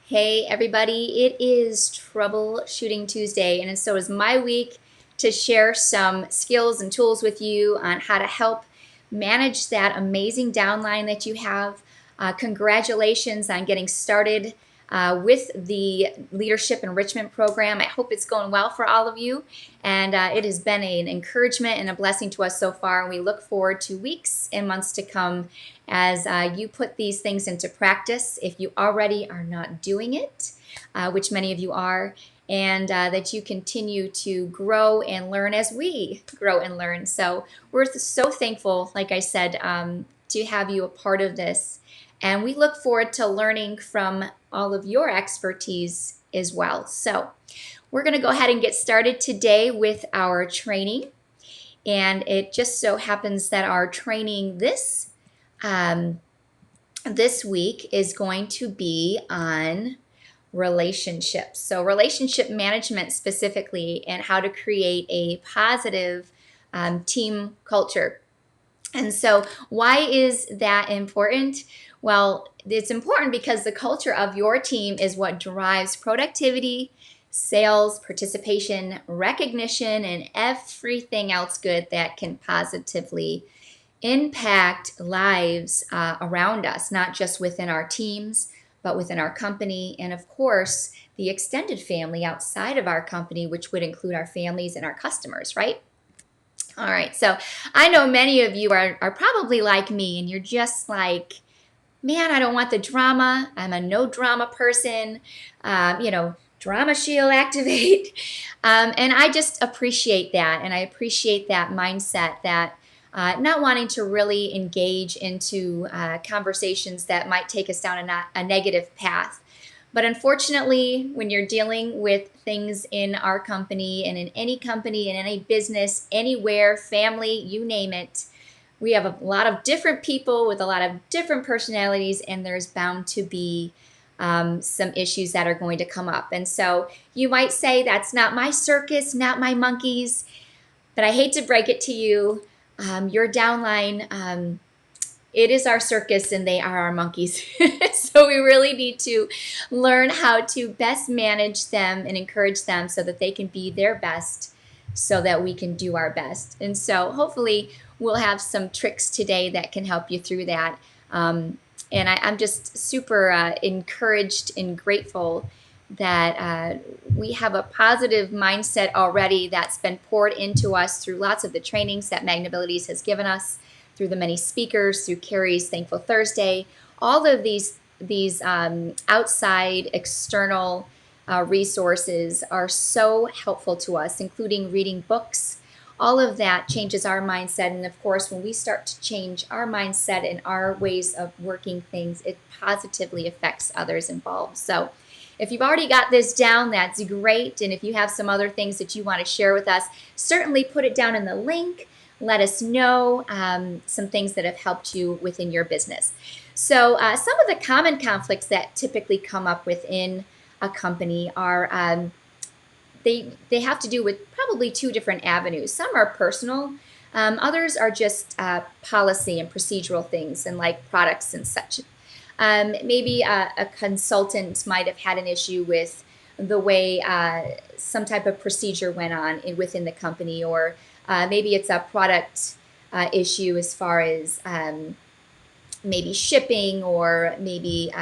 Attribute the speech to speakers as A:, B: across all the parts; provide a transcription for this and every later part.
A: Hey everybody, it is Troubleshooting Tuesday, and so is my week to share some skills and tools with you on how to help manage that amazing downline that you have. Congratulations on getting started with the Leadership Enrichment program. I hope it's going well for all of you, and it has been an encouragement and a blessing to us so far, and we look forward to weeks and months to come as you put these things into practice. If you already are not doing it, which many of you are, and that you continue to grow and learn as we grow and learn. So we're so thankful, like I said, to have you a part of this. And we look forward to learning from all of your expertise as well. So we're going to go ahead and get started today with our training. And it just so happens that our training um, this week is going to be on relationships. So, relationship management specifically, and how to create a positive team culture. And so, why is that important? Well, it's important because the culture of your team is what drives productivity, sales, participation, recognition, and everything else good that can positively impact lives around us, not just within our teams, but within our company, and of course, the extended family outside of our company, which would include our families and our customers, right? All right, so I know many of you are probably like me, and you're just like, man, I don't want the drama. I'm a no drama person. Drama shield activate. And I just appreciate that. And I appreciate that mindset that not wanting to really engage into conversations that might take us down a negative path. But unfortunately, when you're dealing with things in our company and in any business, anywhere, family, you name it, we have a lot of different people with a lot of different personalities, and there's bound to be some issues that are going to come up. And so you might say, that's not my circus, not my monkeys, but I hate to break it to you. Your downline, it is our circus and they are our monkeys. So we really need to learn how to best manage them and encourage them so that they can be their best, so that we can do our best. And so hopefully we'll have some tricks today that can help you through that. I'm just super encouraged and grateful that we have a positive mindset already that's been poured into us through lots of the trainings that Magnabilities has given us, through the many speakers, through Carrie's Thankful Thursday. All of these outside external resources are so helpful to us, including reading books. All of that changes our mindset. And of course, when we start to change our mindset and our ways of working things, it positively affects others involved. So if you've already got this down, that's great. And if you have some other things that you want to share with us, certainly put it down in the link. Let us know some things that have helped you within your business. So some of the common conflicts that typically come up within a company are they have to do with probably two different avenues. Some are personal. Others are just policy and procedural things, and like products and such. Maybe a consultant might have had an issue with the way some type of procedure went on within the company, or maybe it's a product issue as far as maybe shipping, or maybe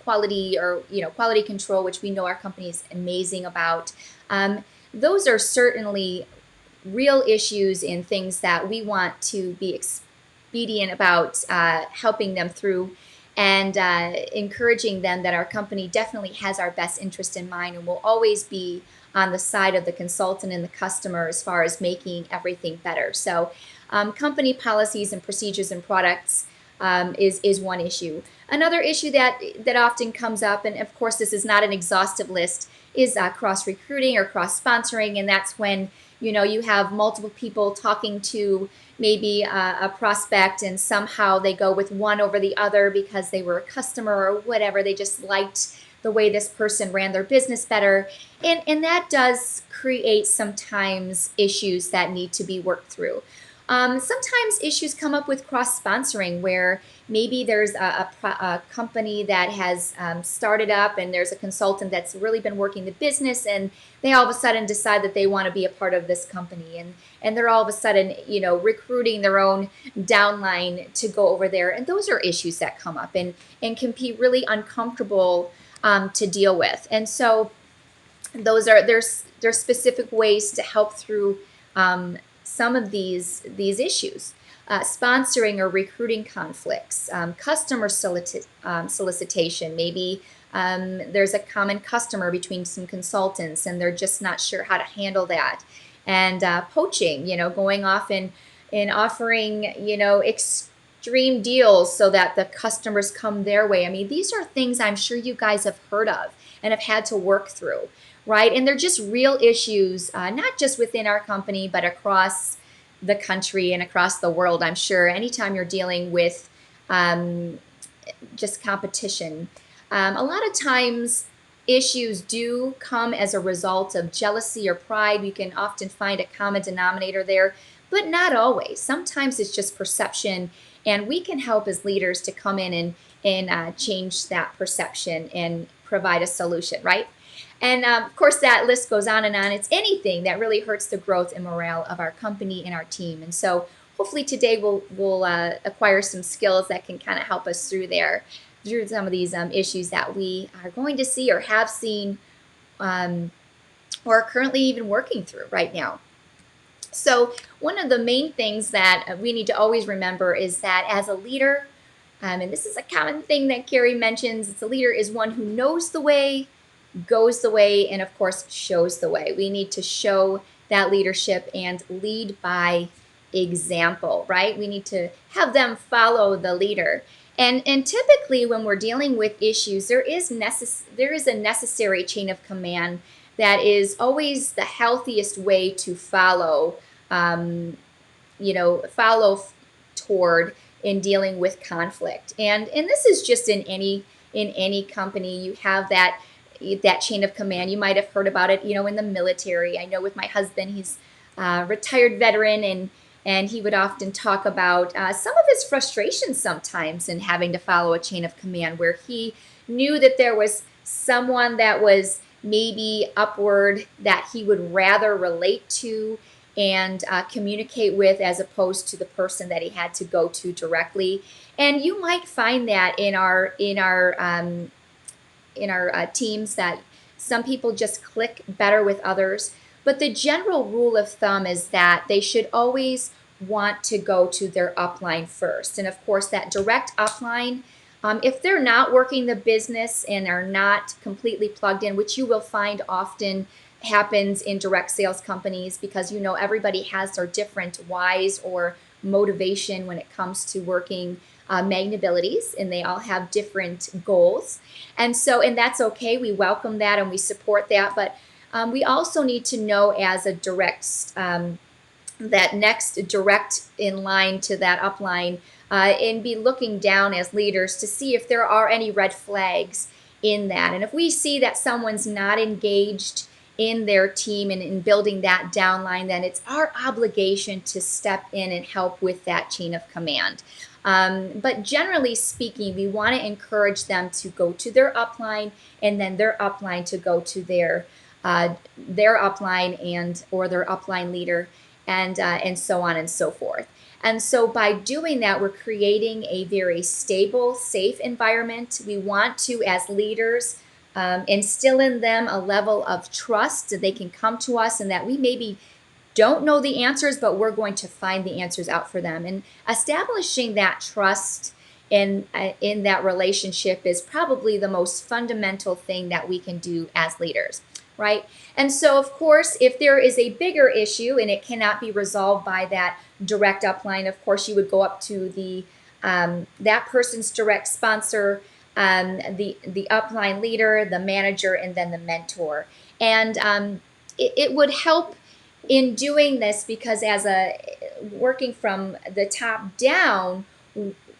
A: quality, or quality control, which we know our company is amazing about. Those are certainly real issues and things that we want to be expedient about helping them through, and encouraging them that our company definitely has our best interest in mind and will always be on the side of the consultant and the customer as far as making everything better. So company policies and procedures and products is one issue. Another issue that often comes up, and of course this is not an exhaustive list, is cross-recruiting or cross-sponsoring, and that's when you have multiple people talking to maybe a prospect, and somehow they go with one over the other because they were a customer or whatever. They just liked the way this person ran their business better, and that does create sometimes issues that need to be worked through. Sometimes issues come up with cross-sponsoring, where maybe there's a company that has started up, and there's a consultant that's really been working the business, and they all of a sudden decide that they want to be a part of this company, and they're all of a sudden, recruiting their own downline to go over there. And those are issues that come up and can be really uncomfortable to deal with. And so there's specific ways to help through some of these issues. Sponsoring or recruiting conflicts, customer solicitation. Maybe there's a common customer between some consultants, and they're just not sure how to handle that. And poaching, going off and offering, extreme deals so that the customers come their way. I mean, these are things I'm sure you guys have heard of and have had to work through, right? And they're just real issues, not just within our company, but across the country and across the world. I'm sure anytime you're dealing with just competition, a lot of times issues do come as a result of jealousy or pride. You can often find a common denominator there, but not always. Sometimes it's just perception, and we can help as leaders to come in and change that perception and provide a solution, right? And of course, that list goes on and on. It's anything that really hurts the growth and morale of our company and our team. And so hopefully today we'll acquire some skills that can kind of help us through some of these issues that we are going to see or have seen or are currently even working through right now. So one of the main things that we need to always remember is that as a leader, and this is a common thing that Carrie mentions, it's a leader is one who knows the way, goes the way, and of course shows the way. We need to show that leadership and lead by example, right? We need to have them follow the leader. And typically when we're dealing with issues, there is a necessary chain of command that is always the healthiest way to follow toward in dealing with conflict. And this is just in any company. You have that chain of command. You might have heard about it, in the military. I know with my husband, he's a retired veteran, and he would often talk about some of his frustrations sometimes in having to follow a chain of command, where he knew that there was someone that was maybe upward that he would rather relate to and communicate with, as opposed to the person that he had to go to directly. And you might find that in our teams, that some people just click better with others. But the general rule of thumb is that they should always want to go to their upline first. And of course, that direct upline, if they're not working the business and are not completely plugged in, which you will find often happens in direct sales companies, because everybody has their different whys or motivation when it comes to working magnabilities, and they all have different goals. And that's okay. We welcome that and we support that. But we also need to know, as a direct, that next direct in line to that upline, and be looking down as leaders to see if there are any red flags in that. And if we see that someone's not engaged in their team and in building that downline, then it's our obligation to step in and help with that chain of command. But generally speaking, we want to encourage them to go to their upline, and then their upline to go to their upline or their upline leader, and so on and so forth. And so by doing that, we're creating a very stable, safe environment. We want to, as leaders, instill in them a level of trust that they can come to us, and that we maybe don't know the answers, but we're going to find the answers out for them. And establishing that trust in that relationship is probably the most fundamental thing that we can do as leaders, right? And so, of course, if there is a bigger issue and it cannot be resolved by that direct upline, of course, you would go up to the that person's direct sponsor, the upline leader, the manager, and then the mentor. And it would help in doing this, because as working from the top down,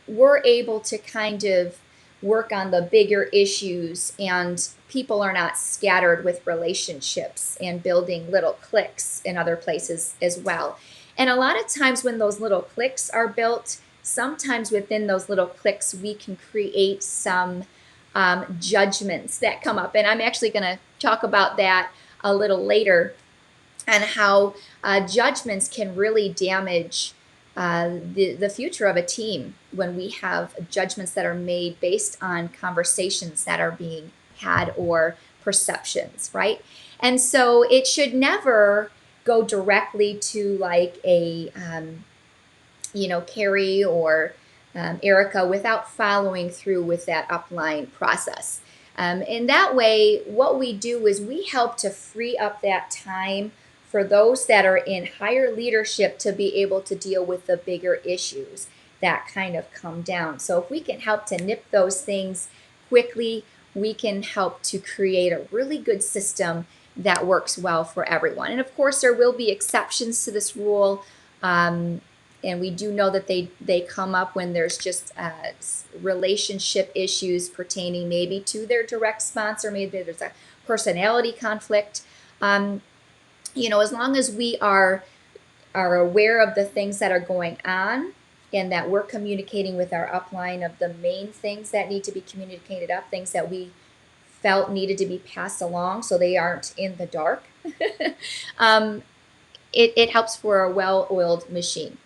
A: we're able to kind of work on the bigger issues, and people are not scattered with relationships and building little cliques in other places as well. And a lot of times when those little cliques are built, sometimes within those little clicks, we can create some judgments that come up. And I'm actually going to talk about that a little later, and how judgments can really damage the future of a team when we have judgments that are made based on conversations that are being had or perceptions, right? And so it should never go directly to like a Carrie or Erica without following through with that upline process. And that way, what we do is we help to free up that time for those that are in higher leadership to be able to deal with the bigger issues that kind of come down. So if we can help to nip those things quickly, we can help to create a really good system that works well for everyone. And of course, there will be exceptions to this rule. And we do know that they come up when there's just relationship issues pertaining maybe to their direct sponsor. Maybe there's a personality conflict. As long as we are aware of the things that are going on and that we're communicating with our upline of the main things that need to be communicated up, things that we felt needed to be passed along so they aren't in the dark, it helps for a well-oiled machine.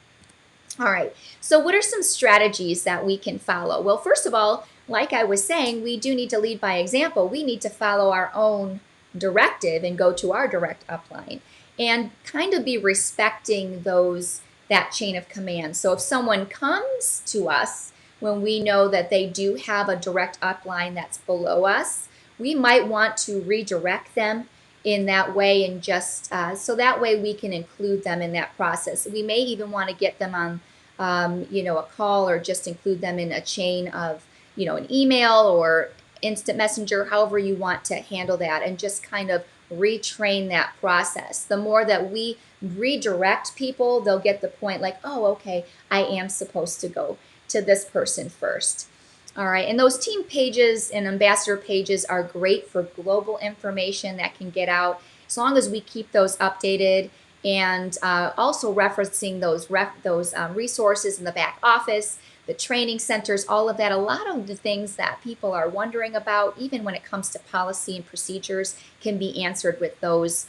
A: All right, so what are some strategies that we can follow? Well, first of all, like I was saying, we do need to lead by example. We need to follow our own directive and go to our direct upline and kind of be respecting that chain of command. So if someone comes to us when we know that they do have a direct upline that's below us, we might want to redirect them in that way, and just so that way we can include them in that process. We may even want to get them on a call, or just include them in a chain of an email or instant messenger, however you want to handle that, and just kind of retrain that process. The more that we redirect people, they'll get the point like, oh, okay, I am supposed to go to this person first. All right, and those team pages and ambassador pages are great for global information that can get out, as long as we keep those updated, and also referencing those resources in the back office, the training centers, all of that. A lot of the things that people are wondering about, even when it comes to policy and procedures, can be answered with those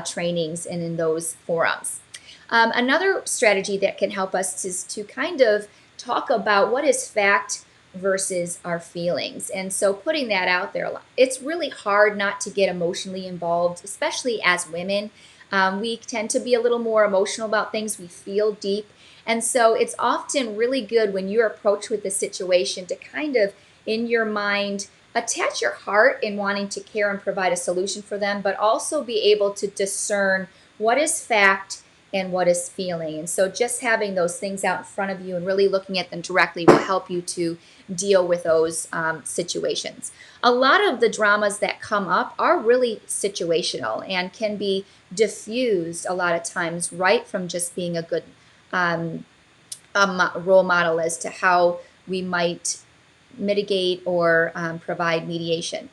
A: trainings and in those forums. Another strategy that can help us is to kind of talk about what is fact versus our feelings. And so putting that out there, it's really hard not to get emotionally involved, especially as women. We tend to be a little more emotional about things. We feel deep. And so it's often really good when you're approached with the situation to kind of, in your mind, attach your heart in wanting to care and provide a solution for them, but also be able to discern what is fact and what is feeling. And so just having those things out in front of you and really looking at them directly will help you to deal with those situations. A lot of the dramas that come up are really situational and can be diffused a lot of times right from just being a good role model as to how we might mitigate or provide mediation.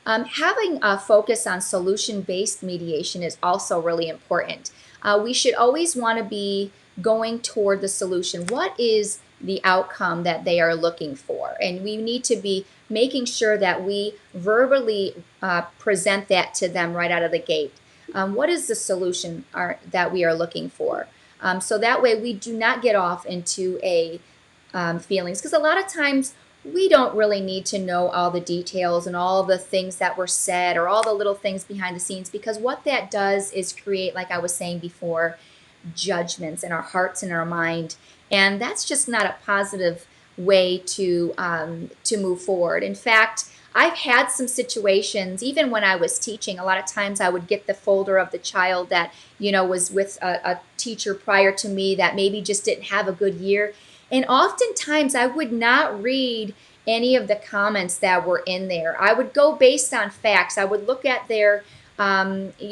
A: Having a focus on solution-based mediation is also really important. We should always want to be going toward the solution. What is the outcome that they are looking for? And we need to be making sure that we verbally present that to them right out of the gate. What is the solution that we are looking for? So that way we do not get off into feelings, because a lot of times we don't really need to know all the details and all the things that were said or all the little things behind the scenes, because what that does is create, like I was saying before, judgments in our hearts and our mind, and that's just not a positive way to move forward. In fact, I've had some situations, even when I was teaching, a lot of times I would get the folder of the child that was with a teacher prior to me that maybe just didn't have a good year. And oftentimes I would not read any of the comments that were in there. I would go based on facts. I would look at their data.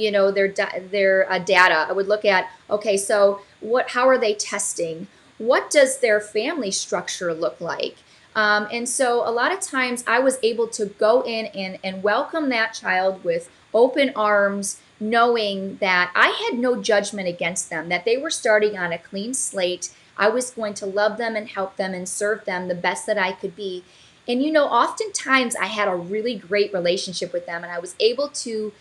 A: I would look at, okay, so how are they testing? What does their family structure look like? And so a lot of times I was able to go in and welcome that child with open arms, knowing that I had no judgment against them, that they were starting on a clean slate. I was going to love them and help them and serve them the best that I could be. And oftentimes I had a really great relationship with them, and I was able to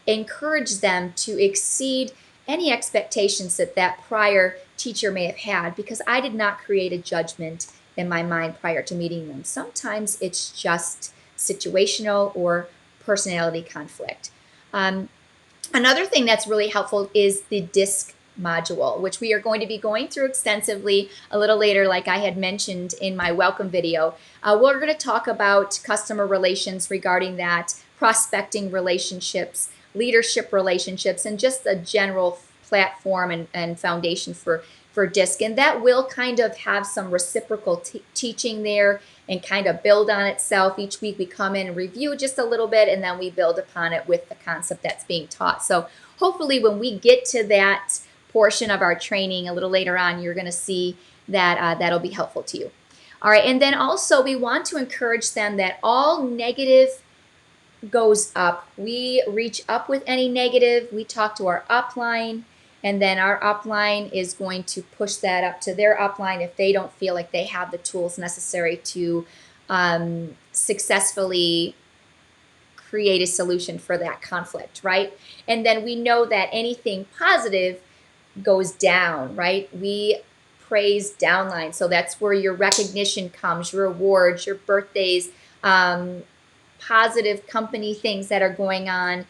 A: encourage them to exceed any expectations that that prior teacher may have had, because I did not create a judgment in my mind prior to meeting them. Sometimes it's just situational or personality conflict. Another thing that's really helpful is the DISC module, which we are going to be going through extensively a little later, like I had mentioned in my welcome video. We're going to talk about customer relations regarding that, prospecting relationships, leadership relationships, and just a general platform and foundation for DISC. And that will kind of have some reciprocal teaching there and kind of build on itself. Each week we come in and review just a little bit, and then we build upon it with the concept that's being taught. So hopefully when we get to that portion of our training a little later on, you're going to see that that'll be helpful to you. All right, and then also we want to encourage them that all negative goes up. We reach up with any negative. We talk to our upline, and then our upline is going to push that up to their upline if they don't feel like they have the tools necessary to successfully create a solution for that conflict, right? And then we know that anything positive goes down, right? We praise downline. So that's where your recognition comes, your awards, your birthdays, positive company things that are going on.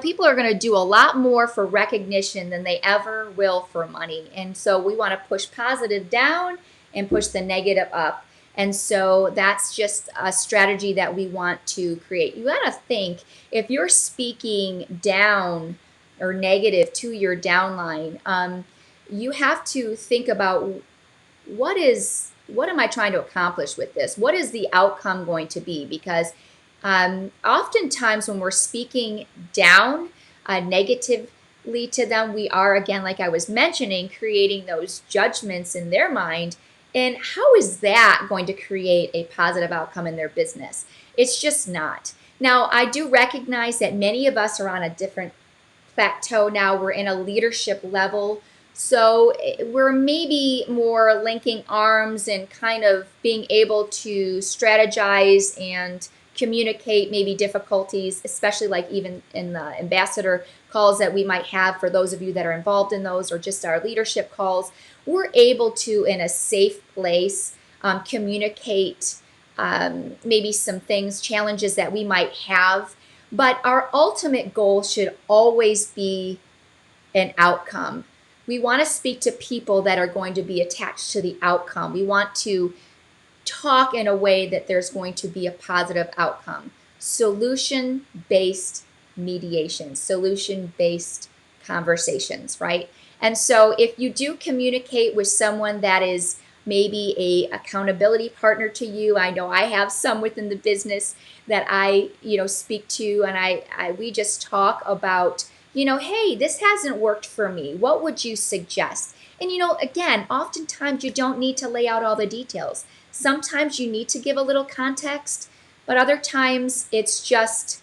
A: People are going to do a lot more for recognition than they ever will for money. And so we want to push positive down and push the negative up. And so that's just a strategy that we want to create. You got to think, if you're speaking down or negative to your downline, you have to think about what am I trying to accomplish with this? What is the outcome going to be? Because oftentimes when we're speaking down negatively to them, we are, again, like I was mentioning, creating those judgments in their mind. And how is that going to create a positive outcome in their business? It's just not. Now, I do recognize that many of us are on a different plateau now. We're in a leadership level. So we're maybe more linking arms and kind of being able to strategize and communicate maybe difficulties, especially like even in the ambassador calls that we might have for those of you that are involved in those, or just our leadership calls. We're able to, in a safe place, communicate maybe some things, challenges that we might have. But our ultimate goal should always be an outcome. We want to speak to people that are going to be attached to the outcome. We want to talk in a way that there's going to be a positive outcome. Solution-based mediation, solution-based conversations, right? And so if you do communicate with someone that is maybe a accountability partner to you, I know I have some within the business that I speak to, and we just talk about, hey, this hasn't worked for me. What would you suggest? And again, oftentimes you don't need to lay out all the details. Sometimes you need to give a little context, but other times it's just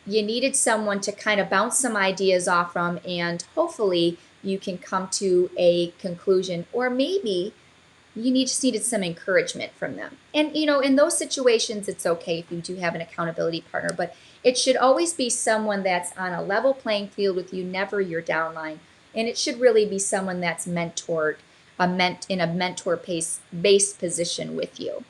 A: you needed someone to kind of bounce some ideas off from, and hopefully you can come to a conclusion, or maybe you just needed some encouragement from them. And in those situations, it's okay if you do have an accountability partner, but it should always be someone that's on a level playing field with you, never your downline. And it should really be someone that's mentored, in a mentor-based position with you.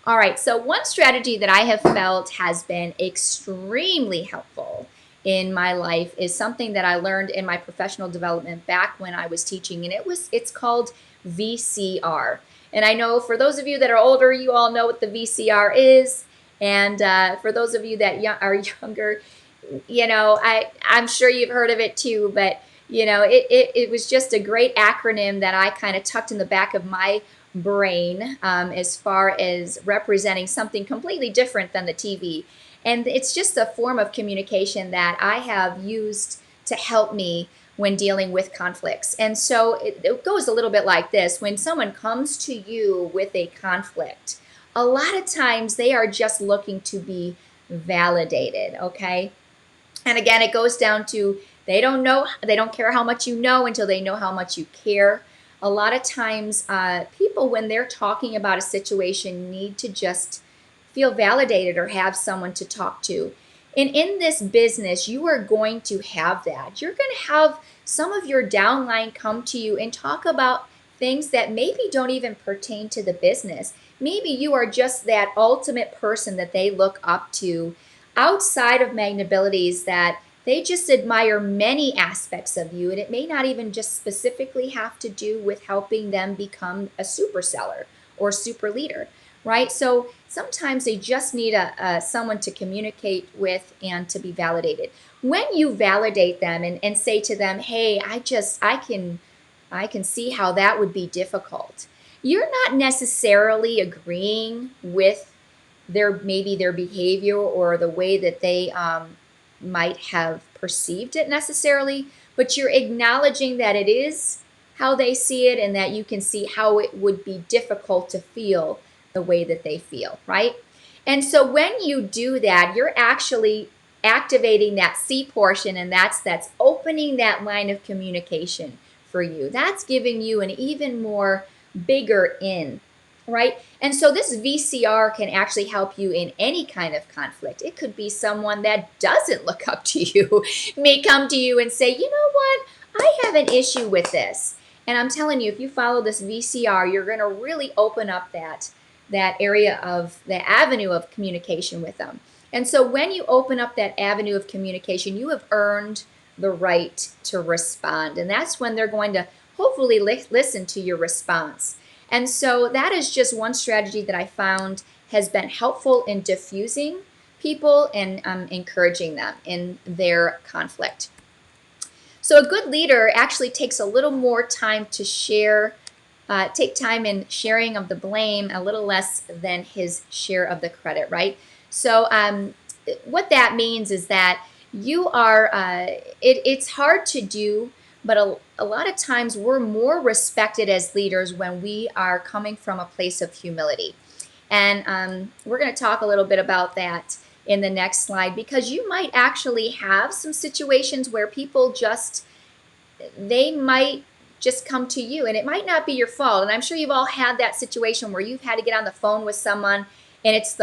A: All right, so one strategy that I have felt has been extremely helpful in my life is something that I learned in my professional development back when I was teaching, and it's called VCR. And I know for those of you that are older, you all know what the VCR is, and for those of you that are younger, I'm sure you've heard of it too, but it was just a great acronym that I kind of tucked in the back of my brain as far as representing something completely different than the TV. And it's just a form of communication that I have used to help me when dealing with conflicts. And so it goes a little bit like this. When someone comes to you with a conflict, a lot of times they are just looking to be validated, okay? And again, it goes down to they don't care how much you know until they know how much you care. A lot of times people, when they're talking about a situation, need to just feel validated or have someone to talk to. And in this business, you are going to have that. You're going to have some of your downline come to you and talk about things that maybe don't even pertain to the business. Maybe you are just that ultimate person that they look up to outside of Magnabilities, that they just admire many aspects of you, and it may not even just specifically have to do with helping them become a super seller or super leader, right? So sometimes they just need someone to communicate with and to be validated. When you validate them and say to them, hey, I can see how that would be difficult. You're not necessarily agreeing with maybe their behavior or the way that they might have perceived it necessarily, but you're acknowledging that it is how they see it and that you can see how it would be difficult to feel the way that they feel, right? And so when you do that, you're actually activating that C portion, and that's opening that line of communication for you. That's giving you an even more bigger in, right? And so this VCR can actually help you in any kind of conflict. It could be someone that doesn't look up to you, may come to you and say, you know what, I have an issue with this. And I'm telling you, if you follow this VCR, you're going to really open up that area of the avenue of communication with them. And so when you open up that avenue of communication, you have earned the right to respond. And that's when they're going to hopefully listen to your response. And so that is just one strategy that I found has been helpful in diffusing people and encouraging them in their conflict. So a good leader actually takes a little more time to take time in sharing of the blame, a little less than his share of the credit, right? So what that means is that you are, it's hard to do, but a lot of times we're more respected as leaders when we are coming from a place of humility. And we're going to talk a little bit about that in the next slide, because you might actually have some situations where people they might just come to you, and it might not be your fault. And I'm sure you've all had that situation where you've had to get on the phone with someone, and it's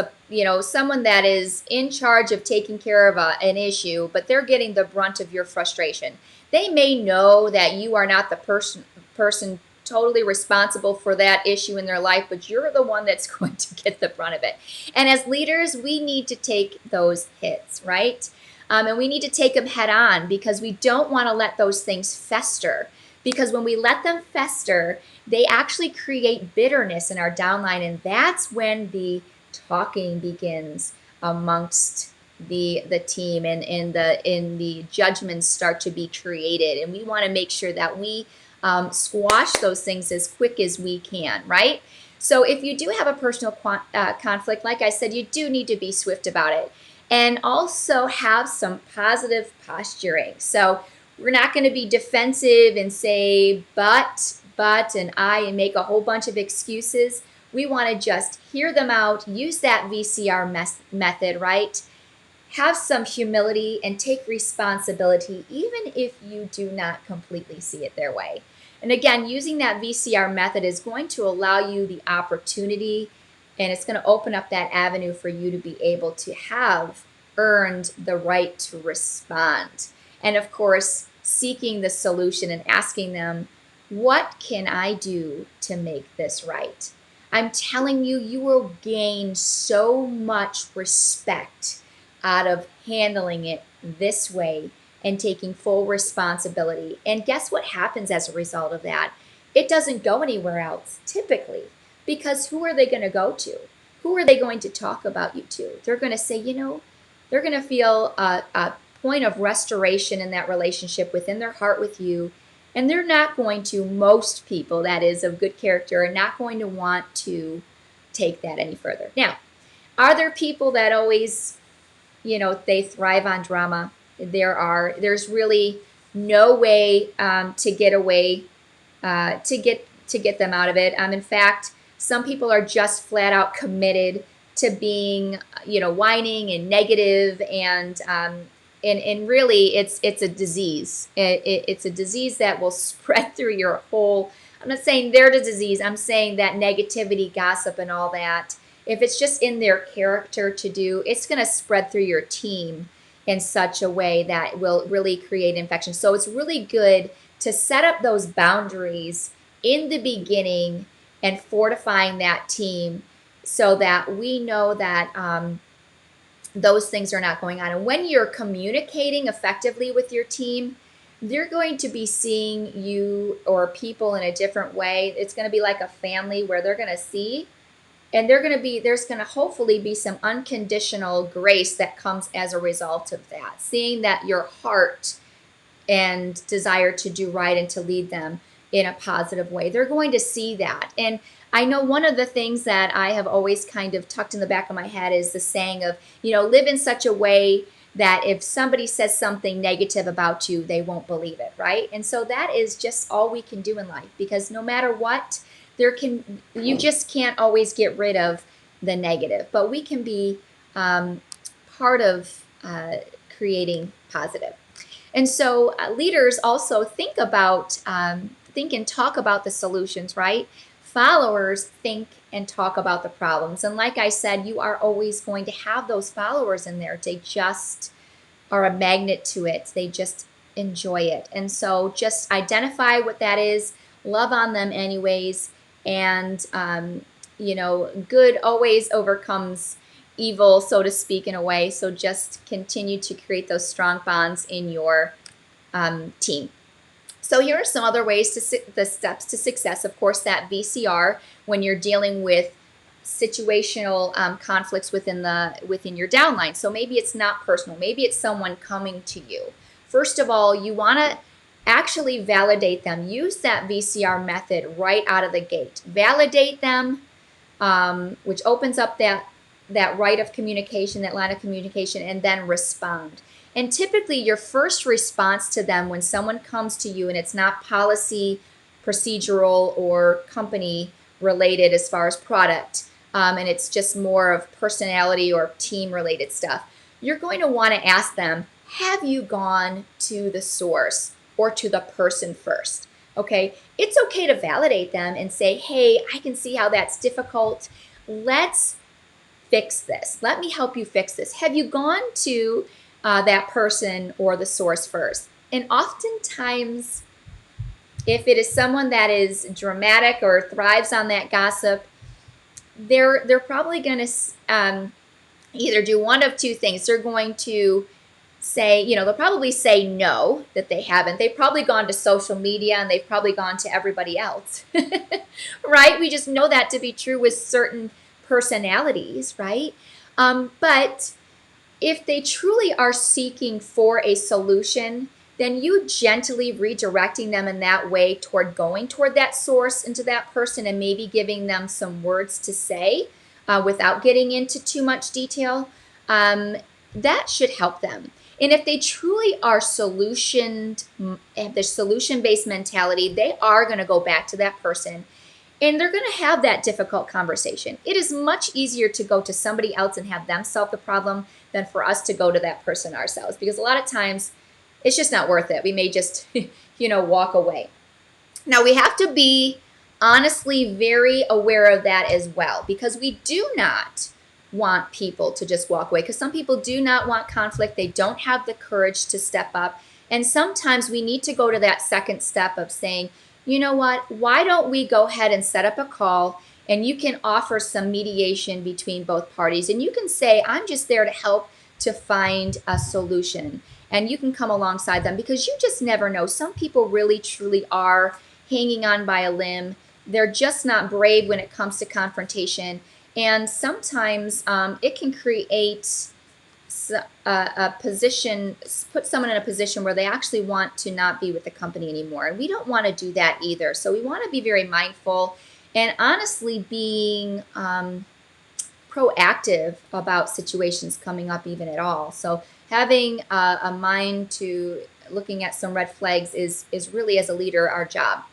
A: someone that is in charge of taking care of an issue, but they're getting the brunt of your frustration. They may know that you are not the person totally responsible for that issue in their life, but you're the one that's going to get the brunt of it. And as leaders, we need to take those hits, right? And we need to take them head on, because we don't want to let those things fester. Because when we let them fester, they actually create bitterness in our downline, and that's when the talking begins amongst the team, and the judgments start to be created. And we want to make sure that we squash those things as quick as we can, right? So if you do have a personal conflict, like I said, you do need to be swift about it, and also have some positive posturing. So we're not going to be defensive and say but and make a whole bunch of excuses. We want to just hear them out, use that VCR method, right? Have some humility and take responsibility, even if you do not completely see it their way. And again, using that VCR method is going to allow you the opportunity, and it's going to open up that avenue for you to be able to have earned the right to respond. And of course, seeking the solution and asking them, what can I do to make this right? I'm telling you, you will gain so much respect out of handling it this way and taking full responsibility. And guess what happens as a result of that? It doesn't go anywhere else, typically, because who are they going to go to? Who are they going to talk about you to? They're going to say, they're going to feel a point of restoration in that relationship within their heart with you. And they're not going to, most people, that is, of good character, are not going to want to take that any further. Now, are there people that always, they thrive on drama? There's really no way to get away, to get them out of it. In fact, some people are just flat out committed to being, whining and negative, and really it's a disease. It's a disease that will spread through your whole I'm not saying they're the disease. I'm saying that negativity, gossip, and all that, if it's just in their character to do, it's going to spread through your team in such a way that will really create infection. So it's really good to set up those boundaries in the beginning and fortifying that team so that we know that those things are not going on. And when you're communicating effectively with your team, they're going to be seeing you or people in a different way. It's going to be like a family where they're going to see, and there's going to hopefully be some unconditional grace that comes as a result of that. Seeing that your heart and desire to do right and to lead them in a positive way. They're going to see that. And I know one of the things that I have always kind of tucked in the back of my head is the saying of, live in such a way that if somebody says something negative about you, they won't believe it, right? And so that is just all we can do in life, because no matter what, you just can't always get rid of the negative, but we can be part of creating positive. And so leaders also think and talk about the solutions, right? Followers think and talk about the problems. And like I said, you are always going to have those followers in there. They just are a magnet to it. They just enjoy it. And so just identify what that is, love on them anyways. And, good always overcomes evil, so to speak, in a way. So just continue to create those strong bonds in your team. So here are some other ways the steps to success. Of course, that VCR, when you're dealing with situational conflicts within your downline. So maybe it's not personal. Maybe it's someone coming to you. First of all, you want to actually validate them. Use that VCR method right out of the gate. Validate them, which opens up that right of communication, that line of communication, and then respond. And typically your first response to them when someone comes to you and it's not policy, procedural, or company related as far as product, and it's just more of personality or team related stuff, you're going to want to ask them, have you gone to the source or to the person first? Okay, it's okay to validate them and say, hey, I can see how that's difficult. Let's fix this. Let me help you fix this. Have you gone to that person or the source first? And oftentimes, if it is someone that is dramatic or thrives on that gossip, they're probably going to either do one of two things. They're going to say, they'll probably say no, that they haven't. They've probably gone to social media and they've probably gone to everybody else, right? We just know that to be true with certain personalities, right? But if they truly are seeking for a solution, then you gently redirecting them in that way toward going toward that source and to that person, and maybe giving them some words to say without getting into too much detail, that should help them. And if they truly are have the solution-based mentality, they are going to go back to that person and they're going to have that difficult conversation. It is much easier to go to somebody else and have them solve the problem than for us to go to that person ourselves, because a lot of times it's just not worth it. We may just, walk away. Now, we have to be honestly very aware of that as well, because we do not want people to just walk away, because some people do not want conflict. They don't have the courage to step up. And sometimes we need to go to that second step of saying, you know what, why don't we go ahead and set up a call, and you can offer some mediation between both parties. And you can say, I'm just there to help to find a solution. And you can come alongside them, because you just never know. Some people really, truly are hanging on by a limb. They're just not brave when it comes to confrontation. And sometimes it can create a position, put someone in a position where they actually want to not be with the company anymore. And we don't want to do that either. So we want to be very mindful and honestly being proactive about situations coming up even at all. So having a mind to looking at some red flags is really, as a leader, our job,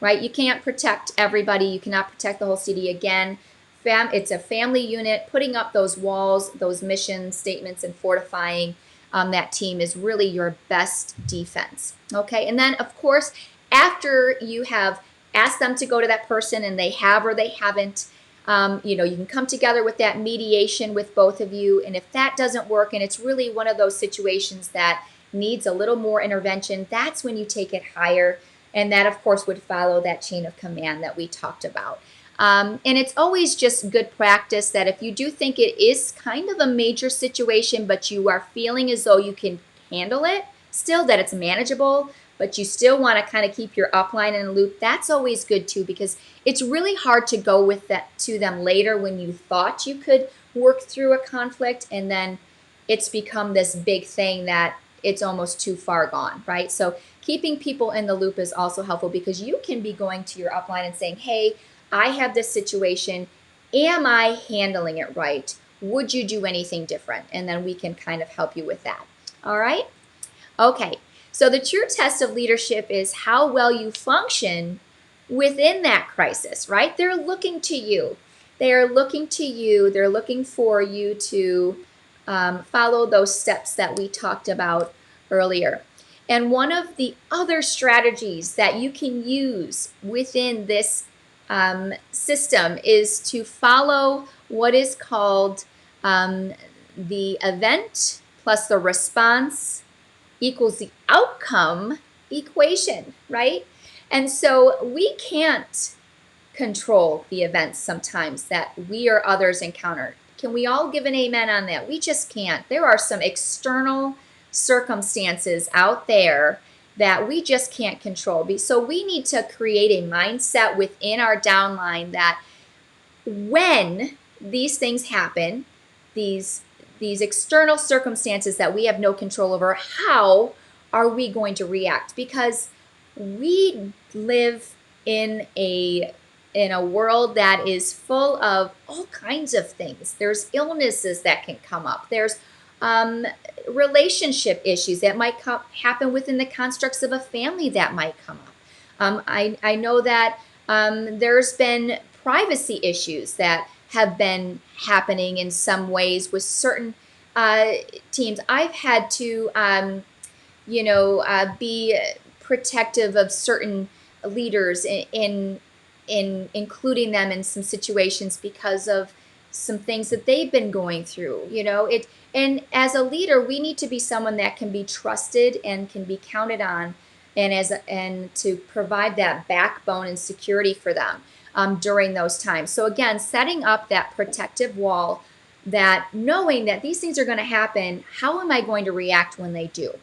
A: right? You can't protect everybody. You cannot protect the whole city. Again, it's a family unit. Putting up those walls, those mission statements, and fortifying that team is really your best defense. Okay, and then of course, after you have ask them to go to that person and they have or they haven't. You can come together with that mediation with both of you. And if that doesn't work and it's really one of those situations that needs a little more intervention, that's when you take it higher. And that, of course, would follow that chain of command that we talked about. And it's always just good practice that if you do think it is kind of a major situation, but you are feeling as though you can handle it, still that it's manageable, but you still want to kind of keep your upline in a loop, that's always good too, because it's really hard to go with that to them later when you thought you could work through a conflict and then it's become this big thing that it's almost too far gone, right? So keeping people in the loop is also helpful because you can be going to your upline and saying, hey, I have this situation. Am I handling it right? Would you do anything different? And then we can kind of help you with that. All right? Okay. So the true test of leadership is how well you function within that crisis, right? They're looking to you. They are looking to you. They're looking for you to follow those steps that we talked about earlier. And one of the other strategies that you can use within this system is to follow what is called the event plus the response equals the outcome equation, right? And so we can't control the events sometimes that we or others encounter. Can we all give an amen on that? We just can't. There are some external circumstances out there that we just can't control. So we need to create a mindset within our downline that when these things happen, these external circumstances that we have no control over, how are we going to react? Because we live in a world that is full of all kinds of things. There's illnesses that can come up. There's relationship issues that might happen within the constructs of a family that might come up. I know that there's been privacy issues that have been happening in some ways with certain teams. I've had to, be protective of certain leaders in including them in some situations because of some things that they've been going through. And as a leader, we need to be someone that can be trusted and can be counted on, and to provide that backbone and security for them during those times. So again, setting up that protective wall, that knowing that these things are going to happen, how am I going to react when they do?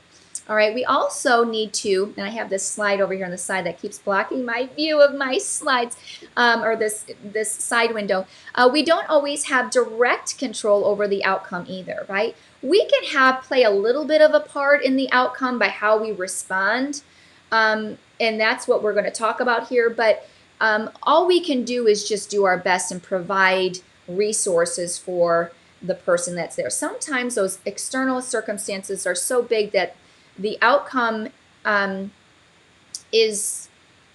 A: All right, we also need to, and I have this slide over here on the side that keeps blocking my view of my slides, or this side window. We don't always have direct control over the outcome either, right? We can play a little bit of a part in the outcome by how we respond, and that's what we're going to talk about here. But all we can do is just do our best and provide resources for the person that's there. Sometimes those external circumstances are so big that the outcome is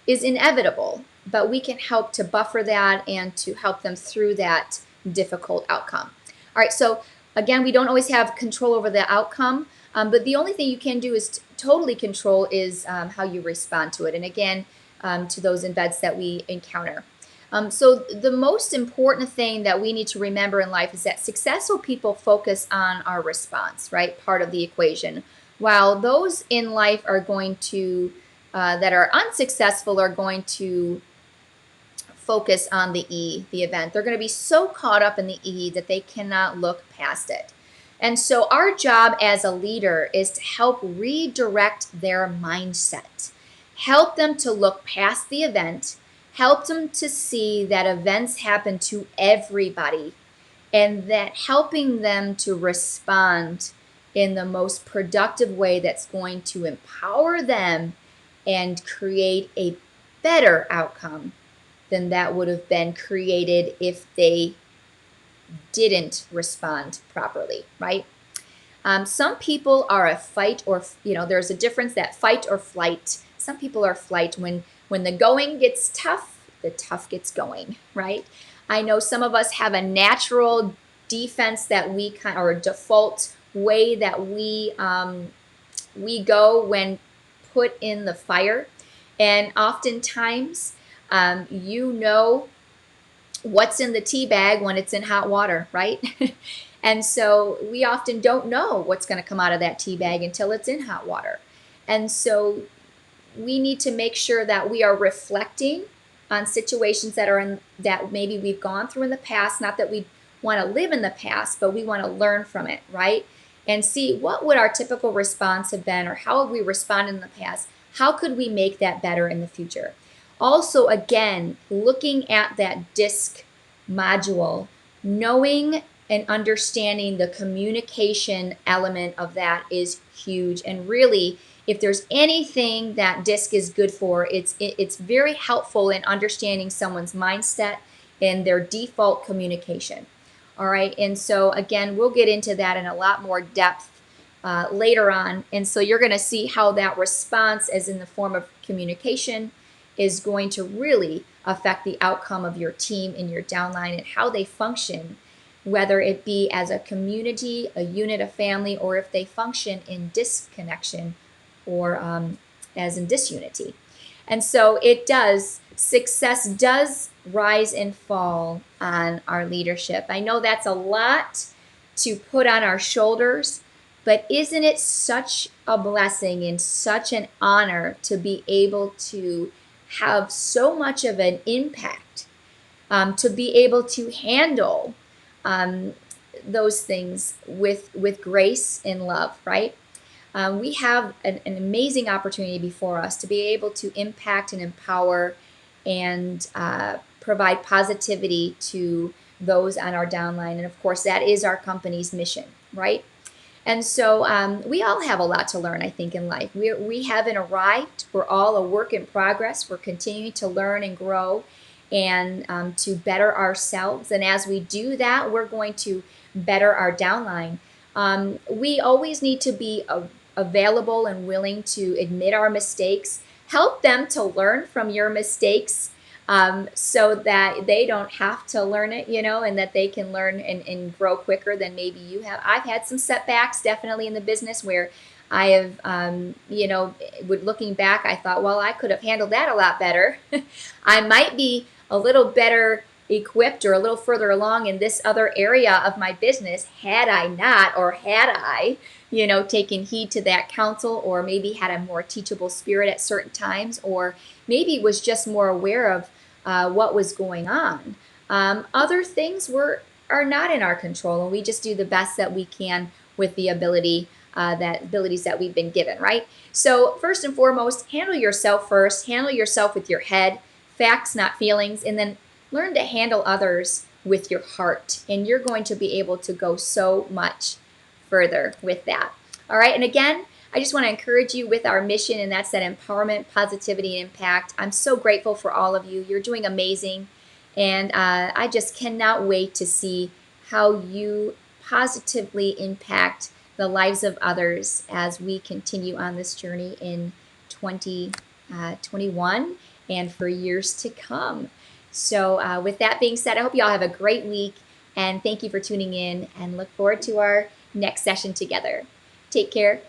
A: inevitable, but we can help to buffer that and to help them through that difficult outcome. All right, so again, we don't always have control over the outcome, but the only thing you can do is totally control is how you respond to it. And again, to those embeds that we encounter. So the most important thing that we need to remember in life is that successful people focus on our response, right? Part of the equation. While those in life are going to, that are unsuccessful, are going to focus on the E, the event. They're going to be so caught up in the E that they cannot look past it. And so our job as a leader is to help redirect their mindset. Help them to look past the event. Help them to see that events happen to everybody, and that helping them to respond in the most productive way that's going to empower them and create a better outcome than that would have been created if they didn't respond properly, right? Some people are a fight or, there's a difference, that fight or flight. Some people are flight. When the going gets tough, the tough gets going, right? I know some of us have a natural defense that or a default way that we go when put in the fire. And oftentimes You know what's in the tea bag when it's in hot water, right? And so we often don't know what's going to come out of that tea bag until it's in hot water. And so we need to make sure that we are reflecting on situations that maybe we've gone through in the past. Not that we want to live in the past, but we want to learn from it, right? And see what would our typical response have been, or how have we responded in the past? How could we make that better in the future? Also, again, looking at that DISC module, knowing and understanding the communication element of that is huge. And really, if there's anything that DISC is good for, it's very helpful in understanding someone's mindset and their default communication. All right, and so again, we'll get into that in a lot more depth later on. And so you're going to see how that response, as in the form of communication, is going to really affect the outcome of your team and your downline and how they function, whether it be as a community, a unit, a family, or if they function in disconnection or as in disunity. And so success does rise and fall on our leadership. I know that's a lot to put on our shoulders, but isn't it such a blessing and such an honor to be able to have so much of an impact, to be able to handle those things with grace and love, right? We have an amazing opportunity before us to be able to impact and empower and provide positivity to those on our downline. And of course, that is our company's mission, right? And so we all have a lot to learn, I think, in life. We haven't arrived. We're all a work in progress. We're continuing to learn and grow and to better ourselves. And as we do that, we're going to better our downline. We always need to be available and willing to admit our mistakes, help them to learn from your mistakes, so that they don't have to learn it, and that they can learn and grow quicker than maybe you have. I've had some setbacks definitely in the business where I have, looking back, I thought, well, I could have handled that a lot better. I might be a little better equipped or a little further along in this other area of my business had I not, or had I, taken heed to that counsel, or maybe had a more teachable spirit at certain times, or maybe was just more aware of what was going on. Other things are not in our control, and we just do the best that we can with the abilities that we've been given, right? So first and foremost, handle yourself first. Handle yourself with your head, facts, not feelings, and then learn to handle others with your heart, and you're going to be able to go so much further with that. All right, and again, I just want to encourage you with our mission, and that's that empowerment, positivity, and impact. I'm so grateful for all of you. You're doing amazing, and I just cannot wait to see how you positively impact the lives of others as we continue on this journey in 2021 and for years to come. So with that being said, I hope you all have a great week, and thank you for tuning in, and look forward to our next session together. Take care.